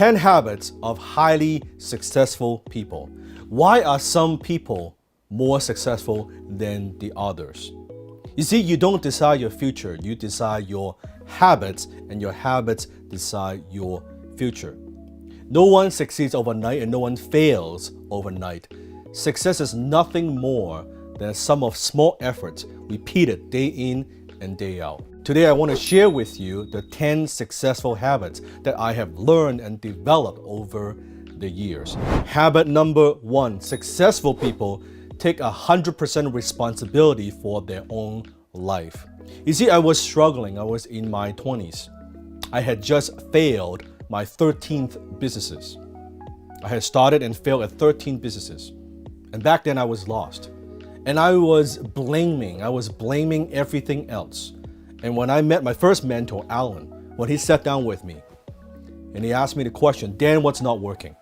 10 habits of highly successful people. Why are some people more successful than the others? You see, you don't decide your future, you decide your habits, and your habits decide your future. No one succeeds overnight and no one fails overnight. Success is nothing more than a sum of small efforts repeated day in and day out. Today, I want to share with you the 10 successful habits that I have learned and developed over the years. Habit number 1, successful people take 100% responsibility for their own life. You see, I was struggling. I was in my 20s. I had just failed my 13th businesses. I had started and failed at 13 businesses. And back then I was lost. And I was blaming everything else. And when I met my first mentor, Alan, when he sat down with me and he asked me the question, Dan, what's not working?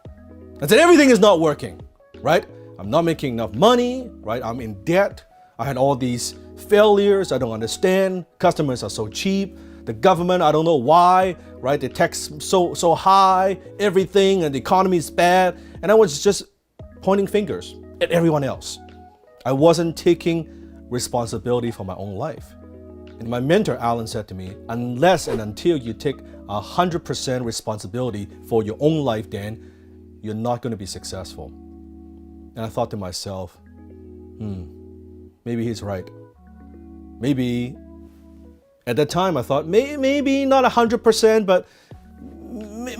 I said, everything is not working, right? I'm not making enough money, right? I'm in debt. I had all these failures. I don't understand. Customers are so cheap. The government, I don't know why, right? The tax so high, everything, and the economy is bad. And I was just pointing fingers at everyone else. I wasn't taking responsibility for my own life. And my mentor, Alan, said to me, unless and until you take 100% responsibility for your own life, Dan, you're not going to be successful. And I thought to myself, maybe he's right. Maybe, at that time I thought, maybe not 100%, but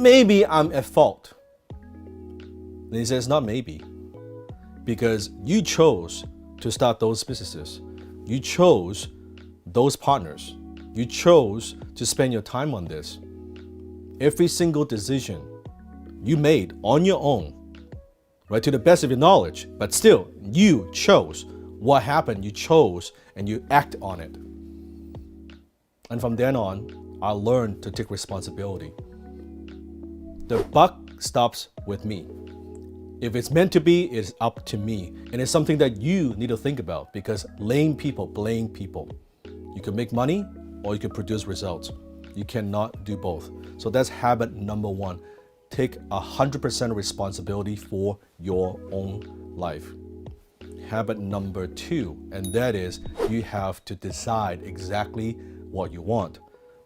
maybe I'm at fault. And he says, not maybe. Because you chose to start those businesses. You chose those partners. You chose to spend your time on this. Every single decision you made on your own, right, to the best of your knowledge, but still, you chose what happened. You chose and you act on it. And from then on, I learned to take responsibility. The buck stops with me. If it's meant to be, it's up to me. And it's something that you need to think about because lame people blame people. You can make money or you can produce results. You cannot do both. So that's habit number 1. Take 100% responsibility for your own life. Habit number 2, and that is you have to decide exactly what you want.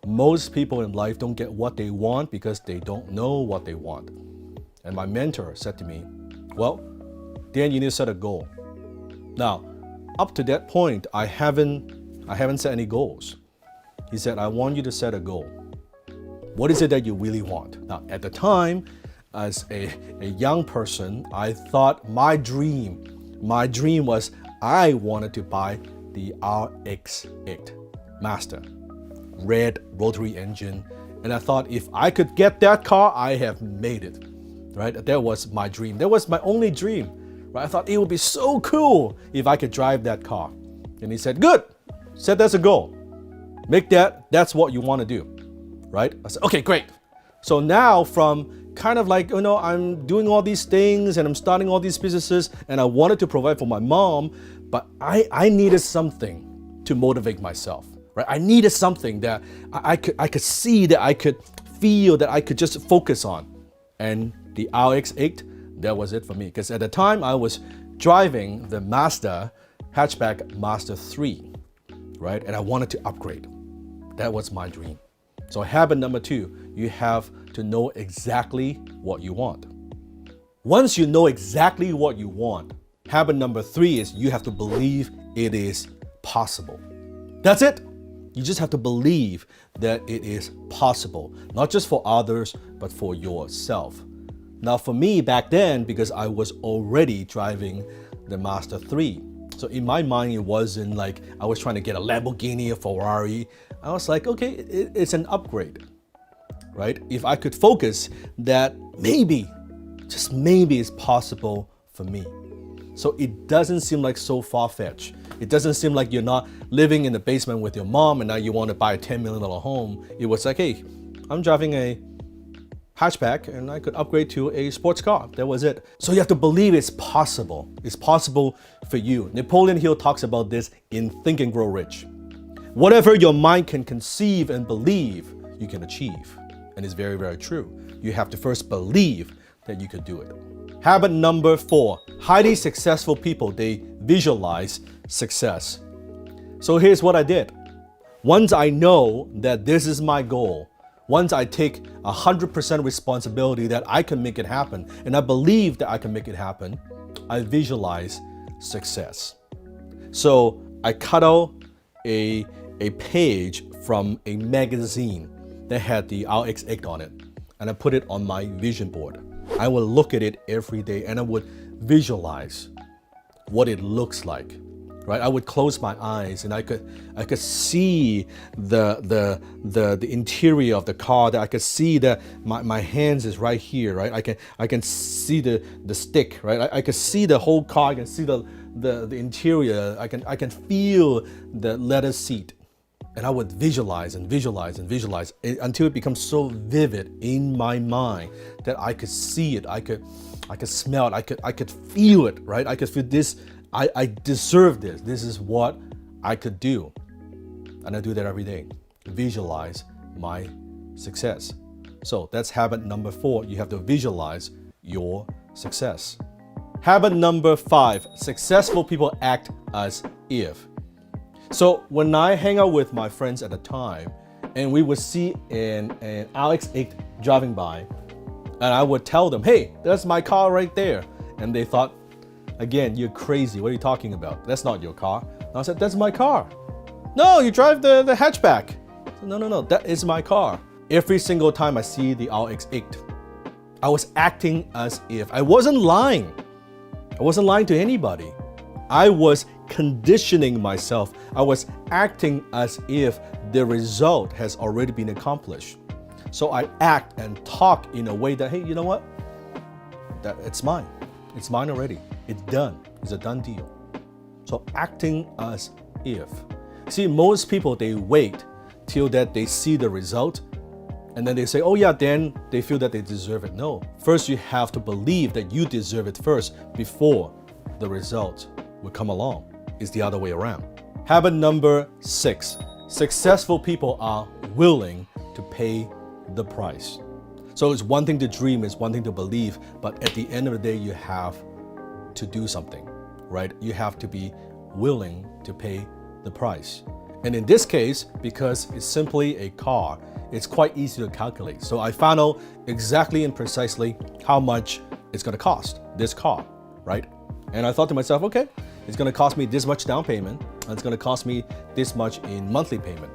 Most people in life don't get what they want because they don't know what they want. And my mentor said to me, well, Dan, you need to set a goal. Now, up to that point, I haven't set any goals. He said, I want you to set a goal. What is it that you really want? Now, at the time, as a young person, I thought my dream was I wanted to buy the RX-8 Master, red rotary engine. And I thought if I could get that car, I have made it, right? That was my dream. That was my only dream, right? I thought it would be so cool if I could drive that car. And he said, good, set that's a goal. Make that's what you want to do, right? I said, okay, great. So now from kind of like, I'm doing all these things and I'm starting all these businesses and I wanted to provide for my mom, but I needed something to motivate myself, right? I needed something that I could see, that I could feel, that I could just focus on. And the RX-8, that was it for me. Because at the time I was driving the hatchback Master 3, right? And I wanted to upgrade. That was my dream. So habit number 2, you have to know exactly what you want. Once you know exactly what you want, habit number 3 is you have to believe it is possible. That's it. You just have to believe that it is possible, not just for others, but for yourself. Now for me back then, because I was already driving the Master 3, so in my mind, it wasn't like I was trying to get a Lamborghini, a Ferrari. I was like, okay, it's an upgrade, right? If I could focus that maybe, just maybe it's possible for me. So it doesn't seem like so far-fetched. It doesn't seem like you're not living in the basement with your mom and now you want to buy a $10 million home. It was like, hey, I'm driving a hatchback and I could upgrade to a sports car. That was it. So you have to believe it's possible. It's possible for you. Napoleon Hill talks about this in Think and Grow Rich. Whatever your mind can conceive and believe, you can achieve. And And it's very, very true. You have to first believe that you could do it. Habit number 4, highly successful people, they visualize success. So here's what I did. Once I know that this is my goal, once I take 100% responsibility that I can make it happen, and I believe that I can make it happen, I visualize success. So I cut out a page from a magazine that had the RX8 on it, and I put it on my vision board. I would look at it every day and I would visualize what it looks like. Right? I would close my eyes and I could see the interior of the car. That I could see that my hands is right here. Right? I can see the stick. Right? I could see the whole car. I can see the interior. I can feel the leather seat. And I would visualize and visualize and visualize until it becomes so vivid in my mind that I could see it. I could smell it. I could feel it. Right? I could feel this. I deserve this. This is what I could do. And I do that every day. Visualize my success. So that's habit number 4. You have to visualize your success. Habit number 5, successful people act as if. So when I hang out with my friends at the time, and we would see an RX8 driving by, and I would tell them, hey, that's my car right there. And they thought, again, you're crazy. What are you talking about? That's not your car. And I said, that's my car. No, you drive the hatchback. Said, no, that is my car. Every single time I see the RX8, I was acting as if. I wasn't lying. I wasn't lying to anybody. I was conditioning myself. I was acting as if the result has already been accomplished. So I act and talk in a way that, hey, you know what? That it's mine. It's mine already. It's done. It's a done deal. So acting as if. See, most people, they wait till that they see the result and then they say, oh yeah, then they feel that they deserve it. No, first you have to believe that you deserve it first before the result will come along. It's the other way around. Habit number 6, successful people are willing to pay the price. So it's one thing to dream, it's one thing to believe, but at the end of the day, you have to do something, right? You have to be willing to pay the price. And in this case, because it's simply a car, it's quite easy to calculate. So I found out exactly and precisely how much it's going to cost, this car, right? And I thought to myself, okay, it's going to cost me this much down payment, and it's going to cost me this much in monthly payment.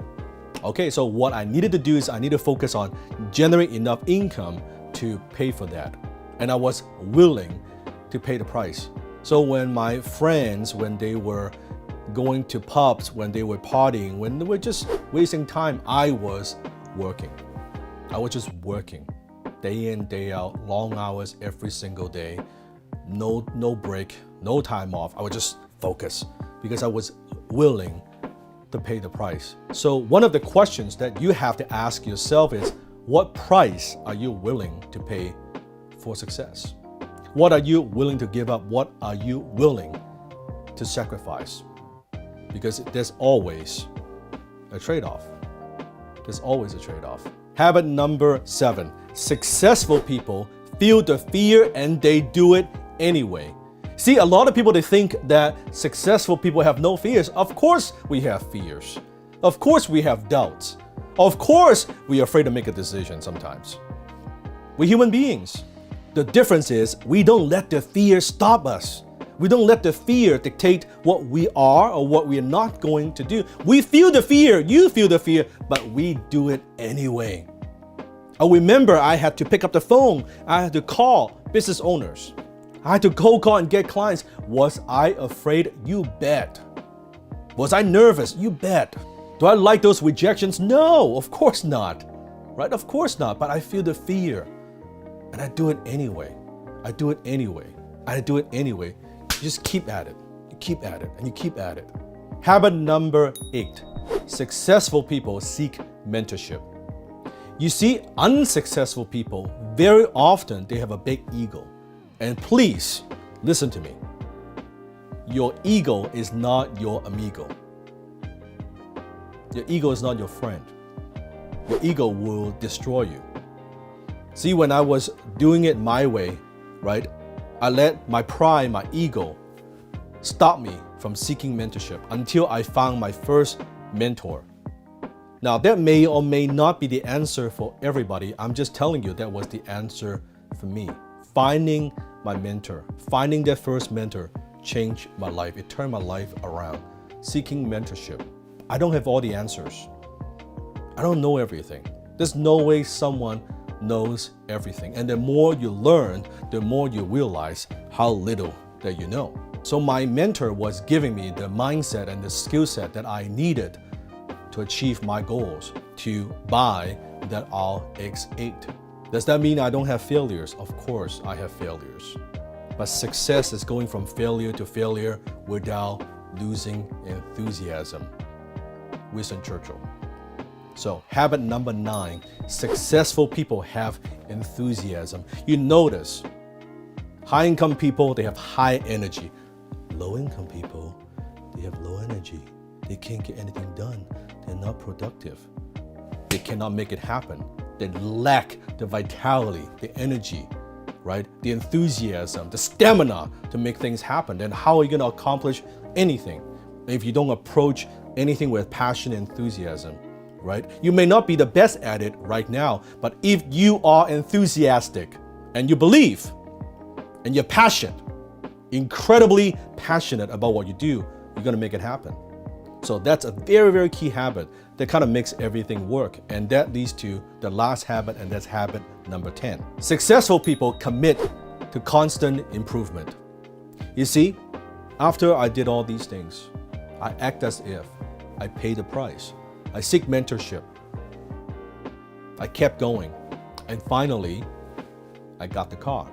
Okay, so what I needed to do is I need to focus on generating enough income to pay for that. And I was willing to pay the price. So when my friends, when they were going to pubs, when they were partying, when they were just wasting time, I was working. I was just working day in, day out, long hours every single day, no break, no time off. I would just focus because I was willing to pay the price. So one of the questions that you have to ask yourself is, what price are you willing to pay for success? What are you willing to give up? What are you willing to sacrifice? Because there's always a trade-off. There's always a trade-off. Habit number 7, successful people feel the fear and they do it anyway. See, a lot of people, they think that successful people have no fears. Of course we have fears. Of course we have doubts. Of course we are afraid to make a decision sometimes. We're human beings. The difference is we don't let the fear stop us. We don't let the fear dictate what we are or what we are not going to do. We feel the fear, you feel the fear, but we do it anyway. I remember I had to pick up the phone. I had to call business owners. I had to cold call and get clients. Was I afraid? You bet. Was I nervous? You bet. Do I like those rejections? No, of course not. Right? Of course not. But I feel the fear. And I do it anyway. I do it anyway. I do it anyway. You just keep at it. You keep at it. And you keep at it. Habit number 8. Successful people seek mentorship. You see, unsuccessful people, very often they have a big ego. And please, listen to me. Your ego is not your amigo. Your ego is not your friend. Your ego will destroy you. See, when I was doing it my way, right, I let my pride, my ego, stop me from seeking mentorship until I found my first mentor. Now, that may or may not be the answer for everybody. I'm just telling you that was the answer for me. Finding my mentor, finding that first mentor changed my life. It turned my life around. Seeking mentorship. I don't have all the answers. I don't know everything. There's no way someone knows everything. And the more you learn, the more you realize how little that you know. So my mentor was giving me the mindset and the skill set that I needed to achieve my goals, to buy that RX-8. Does that mean I don't have failures? Of course I have failures. But success is going from failure to failure without losing enthusiasm. Winston Churchill. So habit number 9, successful people have enthusiasm. You notice, high income people, they have high energy. Low income people, they have low energy. They can't get anything done. They're not productive. They cannot make it happen. They lack the vitality, the energy, right? The enthusiasm, the stamina to make things happen. Then how are you going to accomplish anything if you don't approach anything with passion and enthusiasm? Right? You may not be the best at it right now, but if you are enthusiastic and you believe and you're passionate, incredibly passionate about what you do, you're going to make it happen. So that's a very, very key habit that kind of makes everything work. And that leads to the last habit, and that's habit number 10. Successful people commit to constant improvement. You see, after I did all these things, I act as if I pay the price. I seek mentorship. I kept going. And finally, I got the car.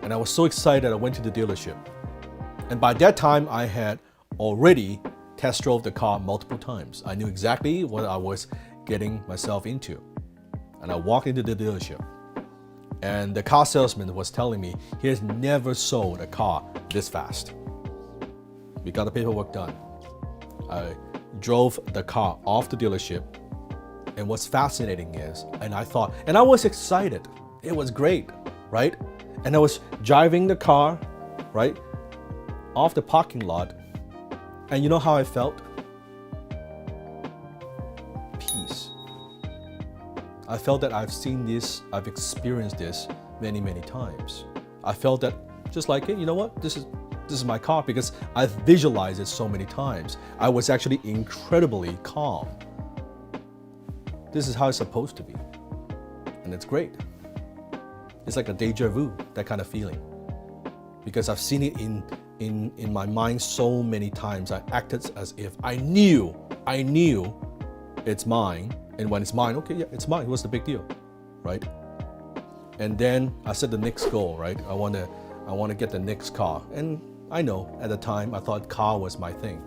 And I was so excited I went to the dealership. And by that time, I had already test drove the car multiple times. I knew exactly what I was getting myself into. And I walked into the dealership. And the car salesman was telling me he has never sold a car this fast. We got the paperwork done. I drove the car off the dealership, and what's fascinating is, and I was excited. It was great, right? And I was driving the car, right, off the parking lot, and you know how I felt? Peace. I felt that I've seen this, I've experienced this many, many times. I felt that just like, hey, you know what? This is my car because I've visualized it so many times. I was actually incredibly calm. This is how it's supposed to be. And it's great. It's like a deja vu, that kind of feeling. Because I've seen it in my mind so many times. I acted as if I knew it's mine. And when it's mine, okay, yeah, it's mine. What's the big deal, right? And then I set the next goal, right? I want to get the next car. And I know at the time I thought car was my thing.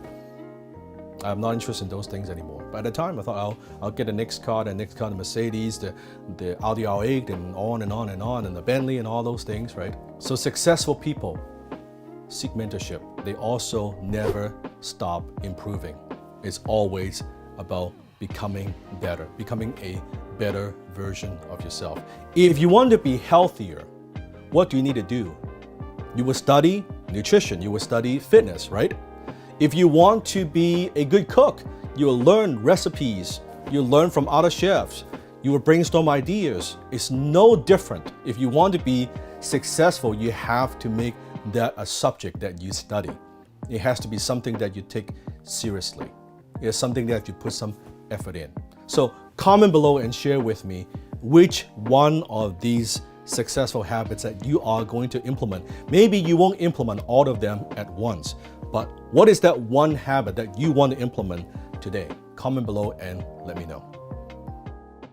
I'm not interested in those things anymore. But at the time I thought I'll get the next car, the Mercedes, the Audi R8, and on and on and on, and the Bentley and all those things, right? So successful people seek mentorship. They also never stop improving. It's always about becoming better, becoming a better version of yourself. If you want to be healthier, what do you need to do? You will study nutrition, you will study fitness, right? If you want to be a good cook, you will learn recipes, you'll learn from other chefs, you will brainstorm ideas. It's no different. If you want to be successful, you have to make that a subject that you study. It has to be something that you take seriously. It's something that you put some effort in. So comment below and share with me which one of these successful habits that you are going to implement. Maybe you won't implement all of them at once, but what is that one habit that you want to implement today? Comment below and let me know.